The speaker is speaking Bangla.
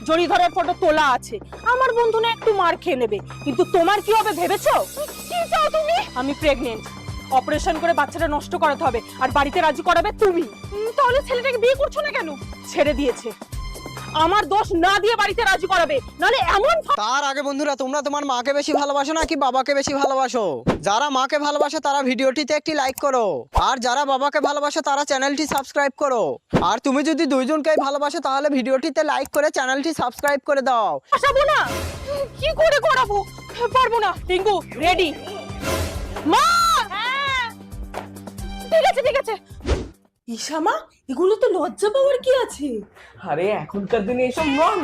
জড়িধরের ফটো তোলা আছে। আমার বন্ধু না একটু মার খেয়ে নেবে, কিন্তু তোমার কি হবে ভেবেছো? কি চাও তুমি? আমি প্রেগনেন্ট, অপারেশন করে বাচ্চাটা নষ্ট করাতে হবে, আর বাড়িতে রাজি করাবে তুমি। তাহলে ছেলেটাকে বিয়ে করছো না কেন? ছেড়ে দিয়েছে, আমার দোষ না দিয়ে বাড়িতে রাজি করাবে, নালে এমন। তার আগে বন্ধুরা, তোমরা তোমার মাকে বেশি ভালোবাসো নাকি বাবাকে বেশি ভালোবাসো? যারা মাকে ভালোবাসে তারা ভিডিওটিতে একটি লাইক করো, আর যারা বাবাকে ভালোবাসে তারা চ্যানেলটি সাবস্ক্রাইব করো। আর তুমি যদি দুইজনকেই ভালোবাসো তাহলে ভিডিওটিতে লাইক করে চ্যানেলটি সাবস্ক্রাইব করে দাও। আসাবো না, কি করে করাবো? পারবো না। টিঙ্কু রেডি? মা, ঠিক আছে ঠিক আছে। ঈশা মা, এগুলো তো লজ্জা পাওয়ার কি আছে? আরে এখনকার দিনে এসব নন